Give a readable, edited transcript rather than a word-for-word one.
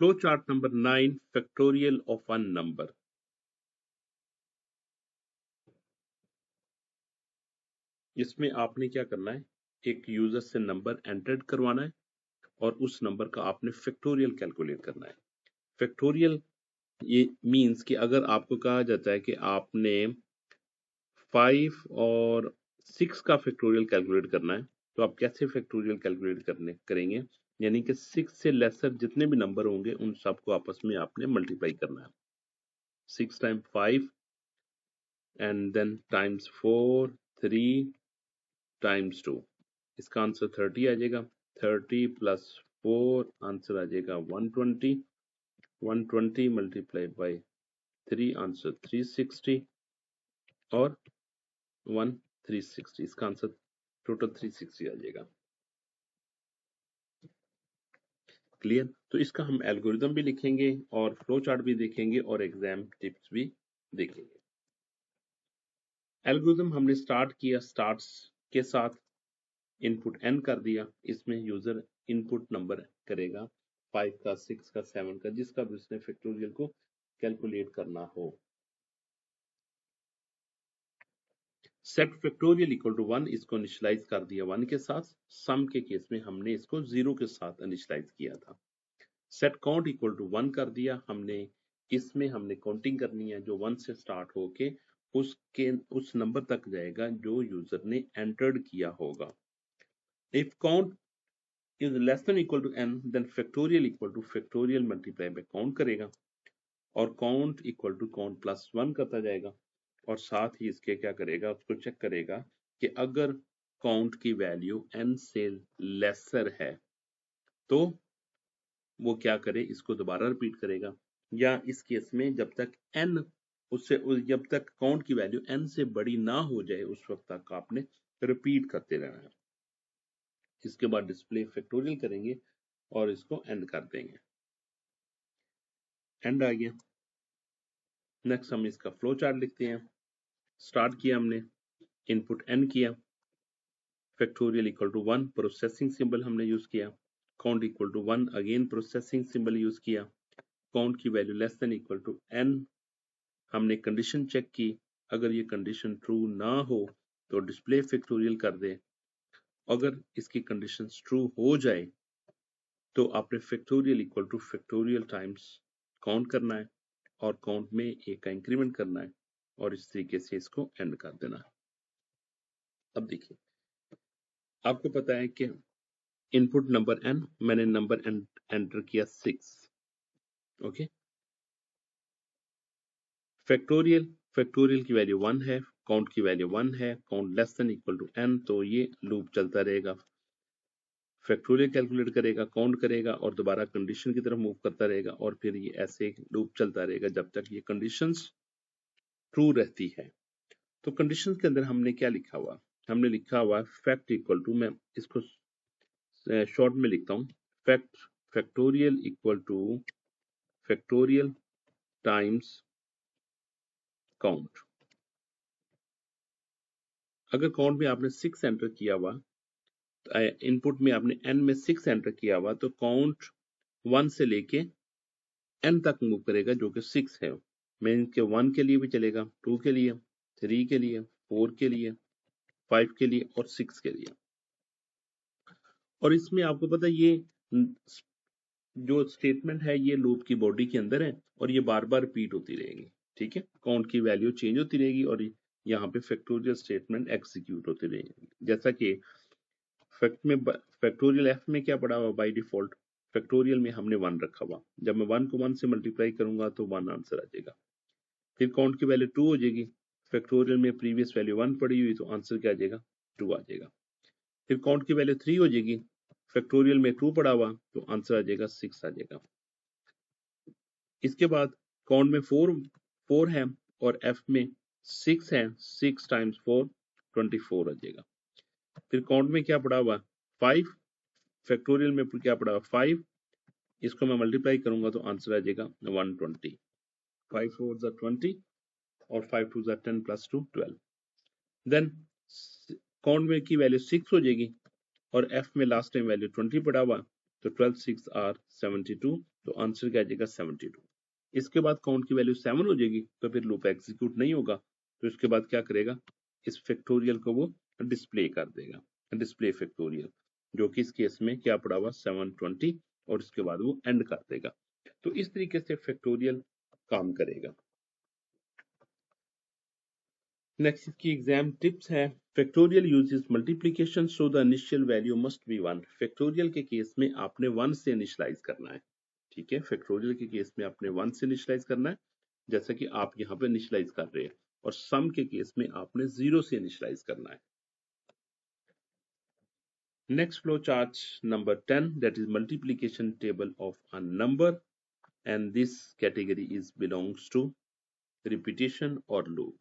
Flow chart number 9, factorial of a number. इसमें आपने क्या करना है, एक यूजर से नंबर एंटर करवाना है और उस नंबर का आपने फैक्टोरियल कैलकुलेट करना है। फैक्टोरियल ये मींस कि अगर आपको कहा जाता है कि आपने 5 और 6 का फैक्टोरियल कैलकुलेट करना है, तो आप कैसे फैक्टोरियल कैलकुलेट करेंगे, यानी कि 6 से लेसर जितने भी नंबर होंगे उन सबको आपस में आपने मल्टीप्लाई करना है। 6 time 5 and then times 4, 3 times 2, इसका आंसर 30 आ जाएगा। 30 प्लस 4 आंसर आ जाएगा 120। 120 मल्टीप्लाई बाई 3 आंसर 360 और 1 360, इसका आंसर टोटल 360 आ जाएगा। क्लियर? तो इसका हम एल्गोरिदम भी लिखेंगे और फ्लो चार्ट भी देखेंगे और एग्जाम टिप्स भी देखेंगे। एल्गोरिदम हमने स्टार्ट किया, स्टार्ट्स के साथ इनपुट n कर दिया, इसमें यूजर इनपुट नंबर करेगा 5 का, 6 का, 7 का, जिसका भी उसने फैक्टोरियल को कैलकुलेट करना हो। सेट फैक्टोरियल इक्वल टू 1, इसको इनिशियलाइज कर दिया 1 के साथ। सम के केस में हमने इसको 0 के साथ इनिशियलाइज किया था। सेट काउंट इक्वल टू 1 कर दिया हमने, इसमें हमने काउंटिंग करनी है जो 1 से स्टार्ट होके उसके उस नंबर तक जाएगा जो यूजर ने एंटर्ड किया होगा। If count is less than equal to n, then factorial equal to factorial multiply by count करेगा और count equal to count plus 1 करता जाएगा और साथ ही इसके क्या करेगा, उसको चेक करेगा कि अगर काउंट की वैल्यू n से लेसर है तो वो क्या करे, इसको दोबारा रिपीट करेगा, या इस केस में जब तक n जब तक काउंट की वैल्यू n से बड़ी ना हो जाए उस वक्त तक आपने रिपीट करते रहना है। इसके बाद डिस्प्ले फैक्टोरियल करेंगे और इसको एंड कर देंगे। एंड आ गया। नेक्स्ट हम इसका फ्लो चार्ट लिखते हैं। स्टार्ट किया हमने, इनपुट n किया, factorial equal to 1, processing symbol हमने यूज किया, count equal to 1, again processing symbol use किया, काउंट की value less than equal to n, हमने कंडीशन चेक की, अगर ये कंडीशन ट्रू ना हो तो डिस्प्ले फैक्टोरियल कर दे, अगर इसकी कंडीशन ट्रू हो जाए तो आपने factorial equal to factorial times count करना है और काउंट में एक का इंक्रीमेंट करना है और इस तरीके से इसको एंड कर देना है। अब देखिए, आपको पता है कि इनपुट नंबर n, मैंने नंबर एंटर किया 6, ओके। फैक्टोरियल की वैल्यू 1 है, काउंट की वैल्यू 1 है, count less than equal to n, तो ये लूप चलता रहेगा। फैक्टोरियल कैलकुलेट करेगा, काउंट करेगा और दोबारा कंडीशन की तरफ मूव करता रहेगा और फिर ये ऐसे लूप चलता रहेगा जब तक ये कंडीशंस ट्रू रहती है। तो कंडीशंस के अंदर हमने क्या लिखा हुआ, हमने लिखा हुआ फैक्ट इक्वल टू, मैं इसको शॉर्ट में लिखता हूँ, factorial equal to factorial times count. अगर काउंट में आपने 6 एंटर किया हुआ, इनपुट में आपने n में 6 एंटर किया हुआ, तो काउंट 1 से लेके n तक मूव करेगा जो कि 6 है। मीन के 1 के लिए भी चलेगा, 2 के लिए, 3 के लिए, 4 के लिए, 5 के लिए और 6 के लिए। और इसमें आपको पता है ये जो स्टेटमेंट है ये लूप की बॉडी के अंदर है और ये बार बार रिपीट होती रहेगी, ठीक है। काउंट की वैल्यू चेंज होती रहेगी और यहाँ पे फैक्टोरियल स्टेटमेंट एग्जीक्यूट होती रहेगी। जैसा कि फैक्टोरियल एफ में क्या पड़ा हुआ बाय डिफॉल्ट, फैक्टोरियल में हमने 1 रखा हुआ, जब मैं 1 को 1 से मल्टीप्लाई करूंगा तो 1 आंसर आ जाएगा। फिर काउंट की वैल्यू 2 हो जाएगी, फैक्टोरियल में प्रीवियस वैल्यू 1 पड़ी हुई तो आंसर क्या आ जाएगा, 2 आ जाएगा। फिर काउंट की वैल्यू 3 हो जाएगी, फैक्टोरियल में 2 पड़ा हुआ तो आंसर आ जाएगा 6 आ जाएगा। इसके बाद काउंट में 4 है और एफ में 6 है, 6 टाइम्स 4 24 आ जाएगा। फिर काउंट में क्या पड़ा हुआ 5, फैक्टोरियल में क्या पड़ा हुआ 5, इसको मैं मल्टीप्लाई करूंगा तो आंसर आ जाएगा 120। 5 4 जा 20 और 5 2 जा 10 प्लस 2 12। देन काउंट में की वैल्यू 6 हो जाएगी और एफ में लास्ट टाइम वैल्यू 20 पड़ा हुआ तो 12 6 आर 72, तो आंसर क्या आ जाएगा 72। इसके बाद काउंट की वैल्यू 7 हो जाएगी, तो फिर लूप एग्जीक्यूट नहीं होगा। तो इसके बाद क्या करेगा, इस फैक्टोरियल को वो डिस्प्ले कर देगा, डिस्प्ले फैक्टोरियल, जो कि इस केस में क्या पड़ा हुआ 720, और इसके बाद वो एंड कर देगा। तो इस तरीके से फैक्टोरियल काम करेगा। नेक्स्ट इसकी एग्जाम टिप्स है, factorial uses multiplication so the initial value must be 1। Factorial के केस में आपने 1 से इनिशियलाइज करना है, ठीक है। फैक्टोरियल के केस में आपने 1 से इनिशियलाइज करना है, जैसा कि आप यहाँ पे इनिशियलाइज कर रहे हैं, और सम के केस में आपने 0 से इनिशियलाइज करना है। Next flow chart number 10, that is multiplication table of a number, and this category is belongs to repetition or loop.